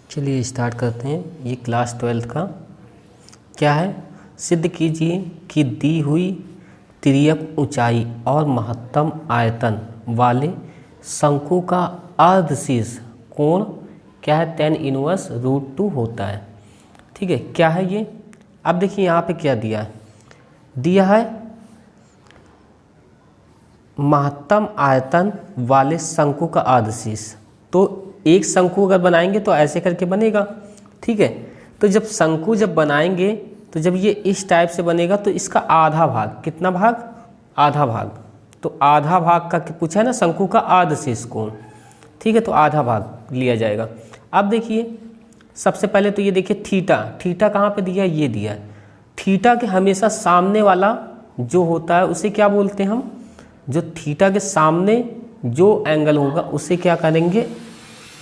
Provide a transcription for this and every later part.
चलिए स्टार्ट करते हैं। ये क्लास 12 का क्या है, सिद्ध कीजिए कि दी हुई तिर्यक ऊंचाई और महत्तम आयतन वाले शंकु का अर्धशीर्ष कोण क्या है, tan इनवर्स √2 होता है। ठीक है, क्या है ये। अब देखिए यहाँ पे क्या दिया है, दिया है महत्तम आयतन वाले शंकु का अर्धशीर्ष। तो एक शंकु अगर बनाएंगे तो ऐसे करके बनेगा। ठीक है, तो जब शंकु जब बनाएंगे तो जब ये इस टाइप से बनेगा तो इसका आधा भाग, कितना भाग, आधा भाग। तो आधा भाग का पूछा है ना, शंकु का अर्धशीर्ष कोण। ठीक है, तो आधा भाग लिया जाएगा। अब देखिए सबसे पहले तो ये देखिए थीटा, थीटा कहाँ पे दिया है, ये दिया है। थीटा के हमेशा सामने वाला जो होता है उसे क्या बोलते हैं हम, जो थीटा के सामने जो एंगल होगा उसे क्या करेंगे,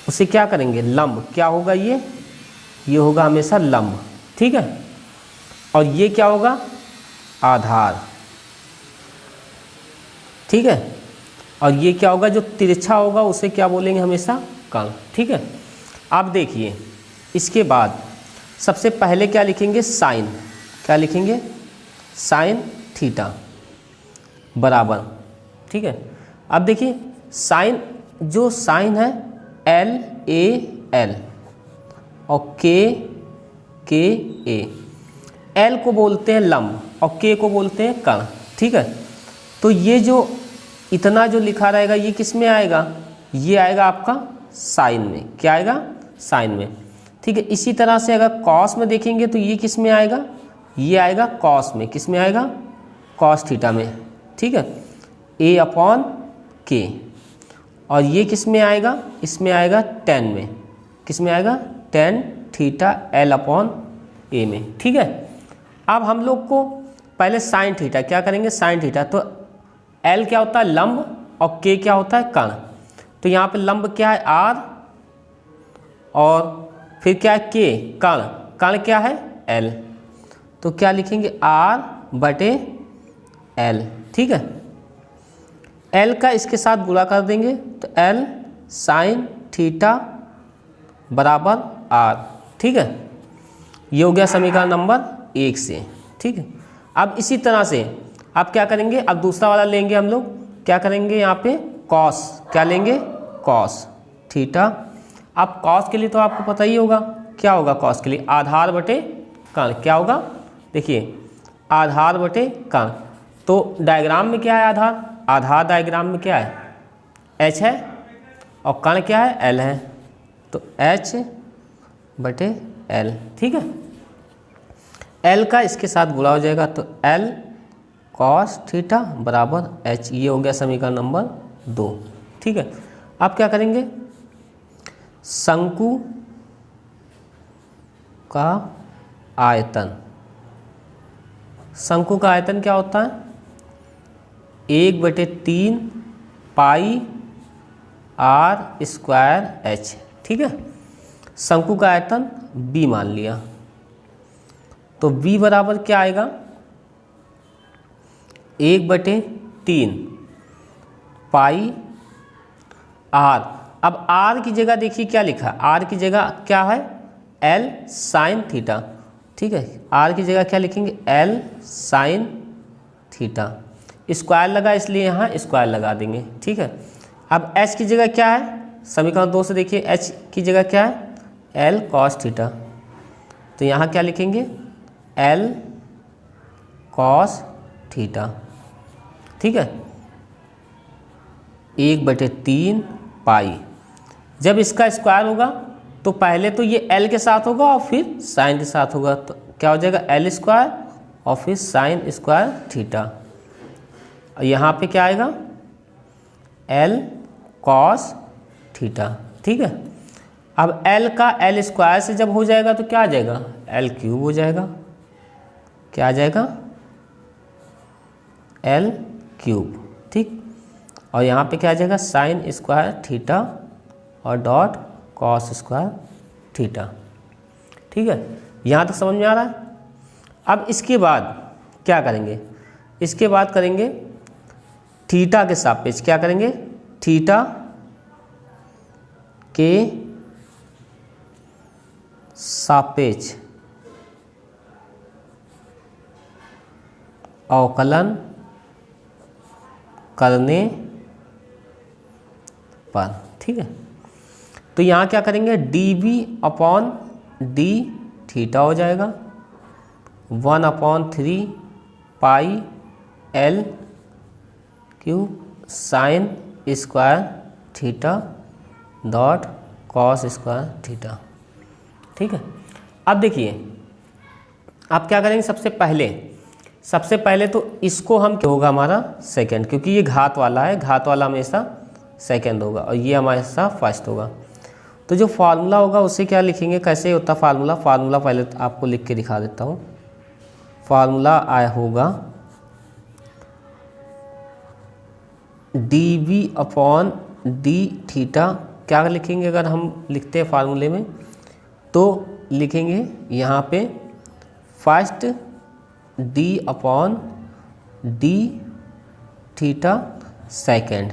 उसे क्या करेंगे, लंब। क्या होगा ये होगा हमेशा लंब। ठीक है, और ये क्या होगा, आधार। ठीक है, और ये क्या होगा, जो तिरछा होगा उसे क्या बोलेंगे हमेशा, कर्ण। ठीक है, आप देखिए इसके बाद सबसे पहले क्या लिखेंगे, साइन। क्या लिखेंगे, साइन थीटा बराबर। ठीक है, अब देखिए साइन, जो साइन है LAL और KA। L को बोलते हैं लंब और K को बोलते हैं कर्ण। ठीक है, तो ये जो इतना जो लिखा रहेगा ये किस में आएगा, ये आएगा आपका साइन में। क्या आएगा, साइन में। ठीक है, इसी तरह से अगर कॉस में देखेंगे तो ये किस में आएगा, ये आएगा कॉस में। किस में आएगा, कॉस थीटा में। ठीक है, A/K। और ये किस में आएगा, इसमें आएगा tan में। किस में आएगा, tan थीटा L/A में। ठीक है, अब हम लोग को पहले साइन थीटा, क्या करेंगे, साइन थीटा। तो L क्या होता है, लंब, और K क्या होता है, कर्ण। तो यहाँ पे लंब क्या है, R, और फिर क्या है, K, कर्ण। कर्ण क्या है, L। तो क्या लिखेंगे, R/L। ठीक है, L का इसके साथ गुणा कर देंगे तो L साइन थीटा बराबर R। ठीक है, ये हो गया समीकरण नंबर 1 से। ठीक है, अब इसी तरह से आप क्या करेंगे, अब दूसरा वाला लेंगे हम लोग। क्या करेंगे यहाँ पे, कॉस। क्या लेंगे, कॉस थीटा। अब कॉस के लिए तो आपको पता ही होगा क्या होगा, कॉस के लिए आधार बटे कर्ण। क्या होगा, देखिए आधार बटे कर्ण। तो डायग्राम में क्या है, आधार, आधार डायग्राम में क्या है, H है, और कर्ण क्या है, L है। तो H/L। ठीक है, L का इसके साथ गुणा हो जाएगा तो L cos थीटा बराबर H। ये हो गया समीकरण नंबर 2। ठीक है, अब क्या करेंगे, शंकु का आयतन। शंकु का आयतन क्या होता है, 1/3 पाई R² H। ठीक है, शंकु का आयतन B मान लिया तो B बराबर क्या आएगा, 1/3 पाई R। अब R की जगह देखिए क्या लिखा, R की जगह क्या है, L साइन थीटा। ठीक है, R की जगह क्या लिखेंगे, L साइन थीटा। स्क्वायर लगा इसलिए यहाँ स्क्वायर लगा देंगे। ठीक है, अब H की जगह क्या है, समीकरण 2 से देखिए H की जगह क्या है, L cos थीटा। तो यहाँ क्या लिखेंगे, L cos थीटा। ठीक है, 1/3 पाई। जब इसका स्क्वायर होगा तो पहले तो ये L के साथ होगा और फिर साइन के साथ होगा। तो क्या हो जाएगा, L² और फिर साइन स्क्वायर थीटा। और यहाँ पे क्या आएगा, L cos थीटा। ठीक है, अब L का L² से जब हो जाएगा तो क्या आ जाएगा, L³ हो जाएगा। क्या आ जाएगा, L³। ठीक, और यहाँ पे क्या आ जाएगा, साइन स्क्वायर थीटा और डॉट कॉस स्क्वायर थीटा। ठीक है, यहाँ तक समझ में आ रहा है। अब इसके बाद क्या करेंगे, इसके बाद करेंगे थीटा के सापेक्ष क्या करेंगे, थीटा के सापेक्ष अवकलन करने पर, ठीक है। तो यहाँ क्या करेंगे, dv/d थीटा हो जाएगा 1/3 पाई L cube sine square theta dot cos square theta, ठीक है। अब देखिए, आप क्या करेंगे, सबसे पहले तो इसको हम क्या होगा हमारा सेकंड, क्योंकि ये घात वाला है, घात वाला हमेशा सेकंड होगा और ये हमेशा फर्स्ट होगा। तो जो फार्मूला होगा उसे क्या लिखेंगे, कैसे होता फार्मूला पहले तो आपको लिख के दिखा देता हूँ। फार्मूला आया होगा dv/d थीटा। क्या लिखेंगे, अगर हम लिखते हैं फार्मूले में तो लिखेंगे यहाँ पे फर्स्ट d/d थीटा सेकंड,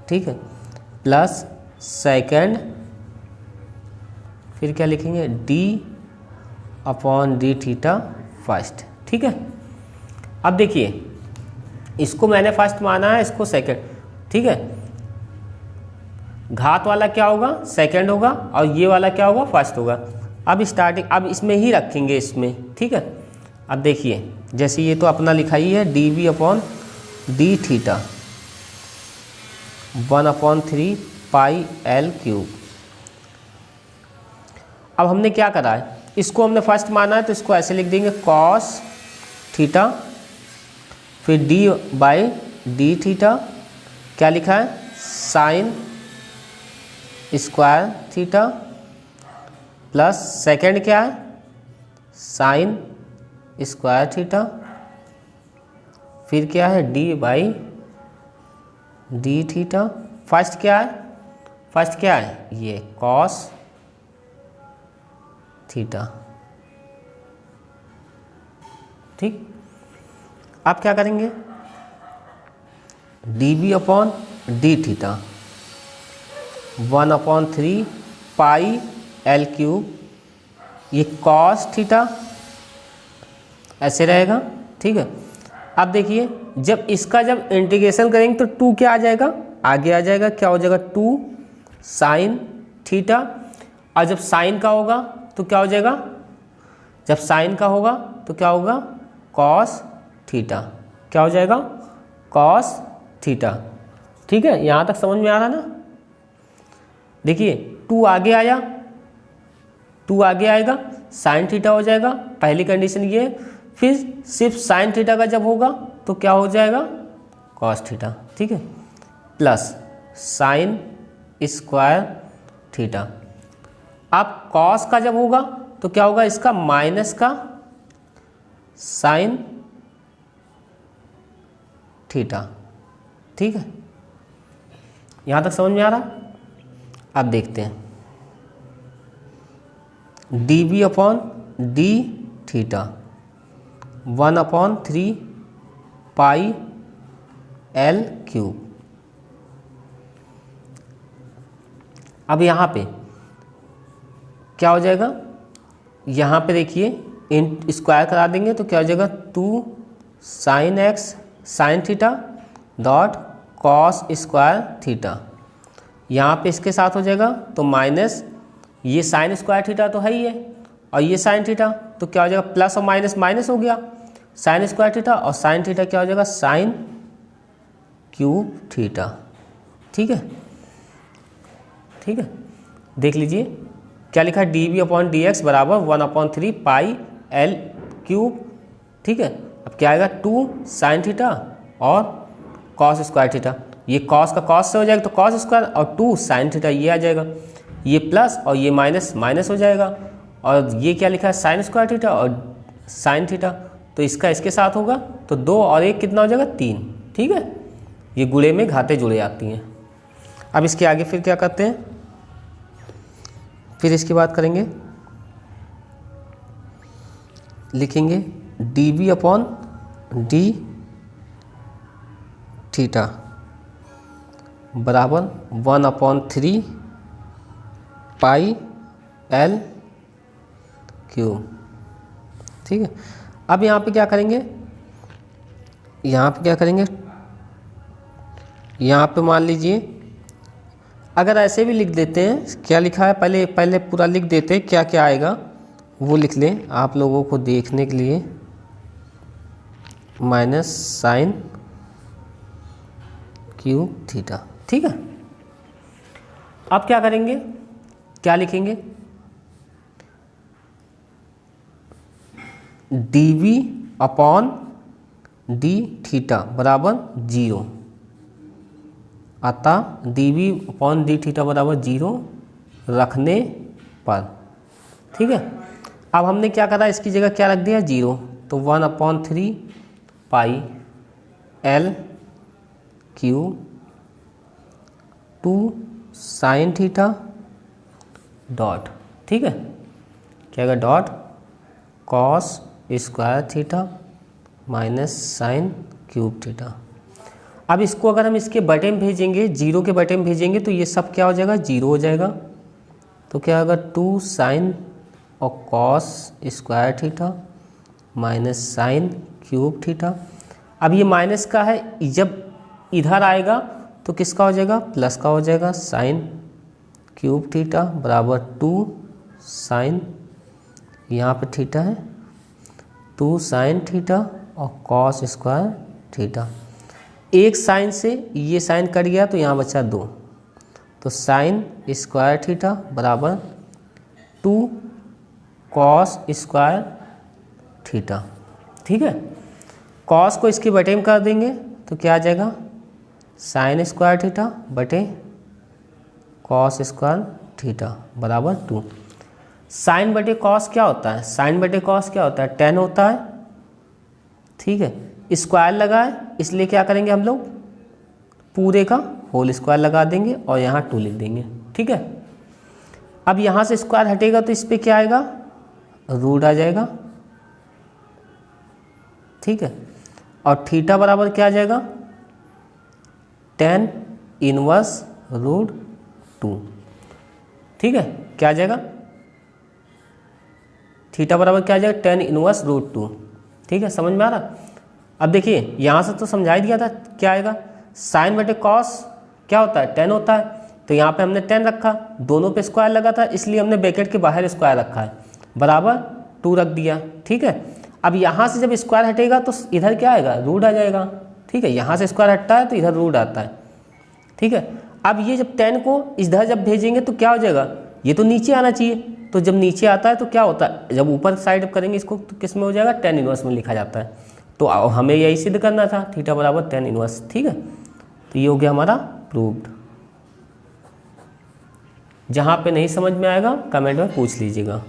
ठीक है, प्लस सेकंड, फिर क्या लिखेंगे d/d थीटा फर्स्ट, ठीक है। अब देखिए, इसको मैंने फर्स्ट माना है, इसको सेकंड, ठीक है। घात वाला क्या होगा, सेकंड होगा और ये वाला क्या होगा, फर्स्ट होगा। अब अब इसमें ही रखेंगे इसमें, ठीक है। अब देखिए, जैसे ये तो अपना लिखा ही है dv/d थीटा 1/3 पाई L क्यूब। अब हमने क्या करा है, इसको हमने फर्स्ट माना है तो इसको ऐसे लिख देंगे कॉस थीटा, फिर d/d थीटा, क्या लिखा है sine square theta, plus second क्या है साइन स्क्वायर थीटा, फिर क्या है d/d थीटा, फर्स्ट क्या है ये कॉस थीटा, ठीक। आप क्या करेंगे, dv/d थीटा 1/3 पाई L क्यूब, ये कॉस थीटा ऐसे रहेगा, ठीक है। अब देखिए, जब इंटीग्रेशन करेंगे तो 2 क्या आ जाएगा, आगे आ जाएगा, क्या हो जाएगा 2 साइन थीटा, और जब साइन का होगा तो क्या हो जाएगा, जब साइन का होगा तो क्या होगा कॉस थीटा, क्या हो जाएगा कॉस थीटा, ठीक है। यहाँ तक समझ में आ रहा ना। देखिए 2 आगे आया, 2 आगे आएगा, साइन थीटा हो जाएगा, पहली कंडीशन ये। फिर सिर्फ साइन थीटा का जब होगा तो क्या हो जाएगा कॉस थीटा, ठीक है, प्लस साइन स्क्वायर थीटा। अब कॉस का जब होगा तो क्या होगा, इसका माइनस का साइन थीटा, ठीक है। यहाँ तक समझ में आ रहा। अब देखते हैं dv/d थीटा 1/3 पाई L क्यूब। अब यहाँ पे क्या हो जाएगा, यहाँ पे देखिए इन स्क्वायर करा देंगे तो क्या हो जाएगा 2 sine x sine theta dot cos square theta. यहाँ पे इसके साथ हो जाएगा तो माइनस, ये साइन स्क्वायर थीटा तो है ही है और ये साइन थीटा, तो क्या हो जाएगा प्लस और माइनस माइनस हो गया, साइन स्क्वायर थीटा और साइन थीटा क्या हो जाएगा साइन क्यूब थीटा, ठीक है, ठीक है। देख लीजिए क्या लिखा है dv/dx बराबर 1/3 पाई L क्यूब, ठीक है। अब क्या आएगा 2 साइन थीटा और कॉस स्क्वायर थीटा, ये कॉस का कॉस से हो जाएगा तो कॉस स्क्वायर और 2 साइन थीटा ये आ जाएगा, ये प्लस और ये माइनस माइनस हो जाएगा, और ये क्या लिखा है साइन स्क्वायर थीटा और साइन थीटा, तो इसका इसके साथ होगा तो 2 और 1 कितना हो जाएगा 3, ठीक है। ये गुणे में घाते जुड़े जाती हैं। अब इसके आगे फिर क्या करते हैं, फिर इसकी बात करेंगे, लिखेंगे dv/d थीटा बराबर 1/3 पाई L क्यूब। ठीक है, अब यहाँ पे क्या करेंगे, यहाँ पे क्या करेंगे, यहाँ पे मान लीजिए अगर ऐसे भी लिख देते हैं, क्या लिखा है पहले पहले पूरा लिख देते हैं, क्या क्या आएगा वो लिख लें आप लोगों को देखने के लिए। Minus sine cube theta. ठीक है, अब क्या करेंगे, क्या लिखेंगे, dv अपॉन डी थीटा बराबर 0, अतः dv अपॉन डी थीटा बराबर 0 रखने पर। ठीक है, अब हमने क्या करा, इसकी जगह क्या रख दिया 0, तो 1/3 pi L cube 2 sign theta dot. ठीक है, क्या होगा dot cos square theta minus sine cube theta. अब इसको अगर हम इसके बटे में भेजेंगे, 0 के बटे में भेजेंगे तो ये सब क्या हो जाएगा 0 हो जाएगा। तो क्या होगा 2 साइन और cos square theta minus sine cube theta. अब ये माइनस का है, जब इधर आएगा तो किसका हो जाएगा, प्लस का हो जाएगा, साइन क्यूब थीटा बराबर 2 साइन, यहाँ पे थीटा है 2 साइन थीटा और कॉस स्क्वायर थीटा। एक साइन से ये साइन कट गया तो यहाँ बचा 2, तो साइन स्क्वायर थीटा बराबर 2 कॉस स्क्वायर थीटा। ठीक है, कॉस को इसके बटे में कर देंगे तो क्या आ जाएगा साइन स्क्वायर थीटा बटे कॉस स्क्वायर थीटा बराबर 2। साइन बटे कॉस क्या होता है, साइन बटे कॉस क्या होता है, tan होता है। ठीक है, स्क्वायर लगा है इसलिए क्या करेंगे हम लोग पूरे का होल स्क्वायर लगा देंगे और यहाँ 2 लिख देंगे। ठीक है, अब यहाँ से स्क्वायर हटेगा तो इस पर क्या आएगा, रूट आ जाएगा। ठीक है, और थीटा बराबर क्या आ जाएगा tan इनवर्स रूट 2। ठीक है, क्या आ जाएगा थीटा बराबर क्या आ जाएगा tan इनवर्स रूट 2। ठीक है, समझ में आ रहा। अब देखिए यहाँ से तो समझा ही दिया था, क्या आएगा साइन बटे कॉस क्या होता है tan होता है, तो यहाँ पे हमने tan रखा, दोनों पे स्क्वायर लगा था इसलिए हमने ब्रैकेट के बाहर स्क्वायर रखा है, बराबर 2 रख दिया। ठीक है, अब यहाँ से जब स्क्वायर हटेगा तो इधर क्या आएगा रूट आ जाएगा। ठीक है, यहाँ से स्क्वायर हटता है तो इधर रूट आता है। ठीक है, अब ये जब tan को इधर जब भेजेंगे तो क्या हो जाएगा, ये तो नीचे आना चाहिए, तो जब नीचे आता है तो क्या होता है, जब ऊपर साइड करेंगे इसको तो किस में हो जाएगा tan इनवर्स में लिखा जाता है। तो हमें यही सिद्ध करना था थीटा बराबर tan इनवर्स। ठीक है, तो ये हो गया हमारा प्रूव्ड। जहाँ पे नहीं समझ में आएगा कमेंट में पूछ लीजिएगा।